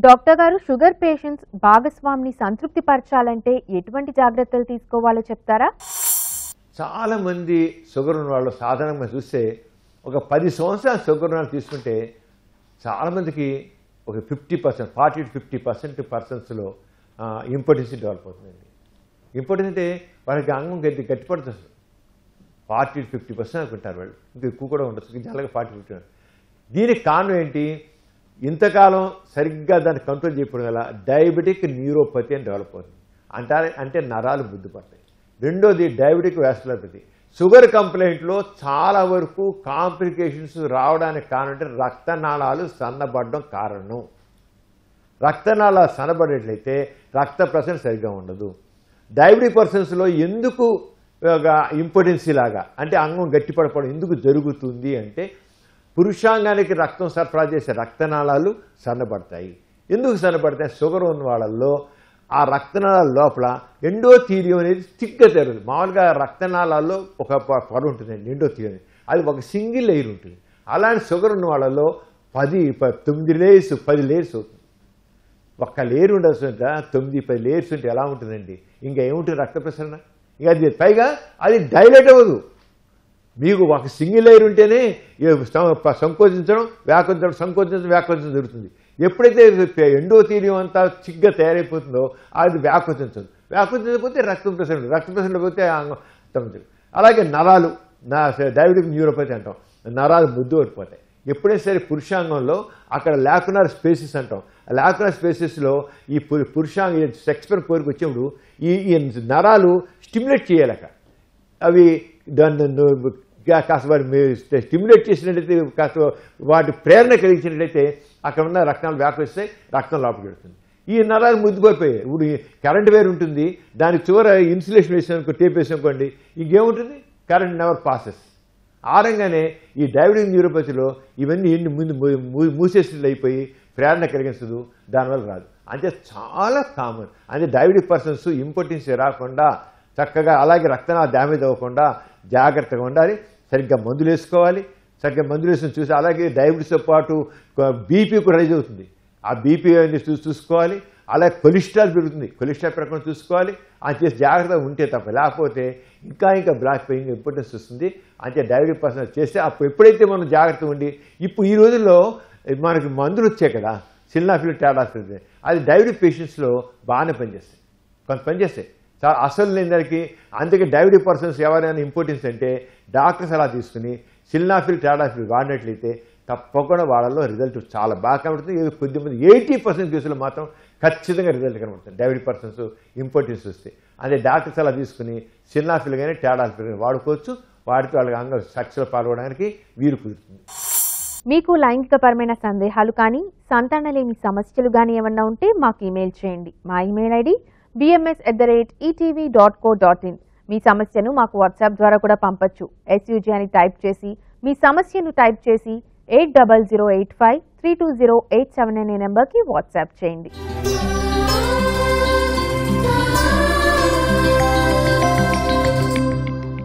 Doctor గారు sugar patients భాగస్వామిని సంతృప్తి పరచాలంటే ఎటువంటి జాగ్రత్తలు తీసుకోవాలో చెప్తారా? చాలా మంది షుగర్ ఉన్న వాళ్ళు సాధారణంగా చూస్తే ఒక 10 సంవత్సరాలు షుగర్ ఉన్న వాళ్ళు తీసుకుంటే చాలా మందికి ఒక 50% 40 to 50% పర్సన్స్లో ఇంపార్టెన్స్ డెవలప్ అవుతుందండి. ఇంపార్టెన్స్ అంటే వాళ్ళకి అంగం గట్టిపడుతుంది. 40 to 50% అనుకుంటారు వాళ్ళు, ఇంకా ఎక్కువ కూడా ఉండొచ్చు, జనరల్గా 40-50. దీనికి కారణం ఏంటి? ఇంతకాలం సరిగ్గా దాన్ని కంట్రోల్ చేయడం వల్ల డయాబెటిక్ న్యూరోపతి అని డెవలప్ అవుతుంది. అంటే నరాలు బుద్ధిపడతాయి. రెండోది డయాబెటిక్ వాస్కులర్పతి. షుగర్ కంప్లైంట్లో చాలా వరకు కాంప్లికేషన్స్ రావడానికి కారణం అంటే రక్తనాళాలు సన్నబడడం కారణం. రక్తనాళాలు సన్నబడేట్లయితే రక్త ప్రసరణ సరిగ్గా ఉండదు. డయాబెటిక్ పర్సన్స్లో ఎందుకు ఇంపార్టెన్సీ లాగా అంటే అంగం గట్టిపడపడం ఎందుకు జరుగుతుంది అంటే పురుషాంగానికి రక్తం సరఫరా చేసే రక్తనాళాలు సన్నబడతాయి. ఎందుకు సన్నబడతాయి? షుగర్ ఉన్న వాళ్ళల్లో ఆ రక్తనాళాల లోపల ఎండోథీలియం అనేది థిక్గా జరుగుతుంది. మామూలుగా రక్తనాళాల్లో ఒక పొర ఉంటుందండి ఎండోథీలియం, అది ఒక సింగిల్ లేయర్ ఉంటుంది. అలాంటి షుగర్ ఉన్న వాళ్ళలో 9 లేయర్స్ 10 లేయర్స్ అవుతుంది. ఒక్క లేయర్ ఉండాల్సి 9-10 లేయర్స్ ఉంటే ఎలా ఉంటుందండి? ఇంకా ఏముంటుంది రక్త ప్రసరణ? ఇక అది పైగా అది డైలేట్ అవ్వదు. మీకు ఒక సింగిల్ లేయర్ ఉంటేనే సంకోచించడం వ్యాకోచించడం జరుగుతుంది. ఎప్పుడైతే ఎండోథీలియం అంతా చిగ్గా తయారైపోతుందో అది వ్యాకోచించకపోతే రక్త ప్రసరణ పోతే అలాగే నరాలు డయాబెటిక్ న్యూరోపతి అంటాం, నరాలు ముద్దు పడిపోతాయి. ఎప్పుడైనా సరే పురుషాంగంలో అక్కడ లాకునార్ స్పేసెస్ అంటాం, లాకునార్ స్పేసెస్లో ఈ పురుషాంగ సెక్స్పర్ కోరిక వచ్చినప్పుడు ఈ నరాలు స్టిమ్యులేట్ చేయాలక, అవి దాన్ని కాస్త వాటి స్టిమ్యులేట్ చేసినట్లయితే కాస్త వాటి ప్రేరణ కలిగించినట్లయితే అక్కడ ఉన్న రక్తాలు వ్యాపిస్తాయి, రక్తం లోపలికి వెళ్తుంది. ఈ నరాలు ముద్దుపడిపోయాయి. ఇప్పుడు కరెంట్ వేర్ ఉంటుంది, దానికి చివర ఇన్సులేషన్ వేసానుకో, టేప్ వేసానుకోండి, ఇంకేముంటుంది? Current never passes. ఆరంగానే ఈ డయాబెటిక్ న్యూరోపతిలో ఇవన్నీ ముందు మూసేసినట్లు అయిపోయి ప్రేరణ కలిగించదు, దానివల్ల రాదు. అంటే చాలా కామన్. అంటే డయాబెటిక్ పర్సన్స్ ఇంపార్టెన్స్ రాకుండా చక్కగా అలాగే రక్తనాళ డ్యామేజ్ అవ్వకుండా జాగ్రత్తగా ఉండాలి. సరిగ్గా మందులు వేసుకోవాలి. సరిగ్గా మందులు వేసుకుని చూసి అలాగే డయాబెటీస్తో పాటు బీపీ కూడా రైజ్ అవుతుంది. ఆ బీపీ అనేది చూసుకోవాలి. అలాగే కొలెస్ట్రాల్ పెరుగుతుంది, కొలెస్ట్రాల్ ప్రకారం చూసుకోవాలి. అది చేసి జాగ్రత్తగా ఉంటే తప్ప, లేకపోతే ఇంకా బ్లాక్ పెయిన్ ఇంపార్టెన్స్ వస్తుంది. అంటే డయాబెటిక్ పర్సన్ చేస్తే అప్పుడు ఎప్పుడైతే మనం జాగ్రత్తగా ఉండి, ఇప్పుడు ఈ రోజుల్లో మనకి మందులు వచ్చాయి కదా, సిల్నాఫిల్ టాడాఫిల్, అది డయాబెటిక్ పేషెంట్స్లో బాగానే పనిచేస్తాయి, కొంత పనిచేస్తాయి. చాలా అసలు లేని దానికి. అందుకే డయాబెటిక్ పర్సన్స్ ఎవరైనా ఇంపార్టెన్స్ అంటే డాక్టర్స్ అలా తీసుకుని సిల్నాఫిల్ టాడాఫిల్ వాడినట్లయితే తప్పకుండా వాళ్ళలో రిజల్ట్ చాలా బాగా కనబడుతుంది. కొద్దిమంది 80% కేసులు మాత్రం ఖచ్చితంగా రిజల్ట్ కనబడుతుంది డయాబెటిక్ పర్సన్స్ ఇంపార్టెన్స్ వస్తే. అదే డాక్టర్స్ అలా తీసుకుని సిల్నాఫిల్ కానీ టాడాఫిల్ కానీ వాడుకోవచ్చు. వాడితే వాళ్ళకి అంగ సక్సెస్ పాల్గొనడానికి వీలు కుదురుతుంది. మీకు లైంగికపరమైన సందేహాలు కానీ సంతానలేమి సమస్యలు కానీ ఏమన్నా ఉంటే మాకు ఇమెయిల్ చేయండి. మా ఇమెయిల్ ఐడి bms@etv.co.in. మీ సమస్యను మాకు వాట్సాప్ ద్వారా కూడా పంపొచ్చు. SUG అని టైప్ చేసి మీ సమస్యను టైప్ చేసి 8008532087 అనే నెంబర్కి వాట్సాప్ చేయండి.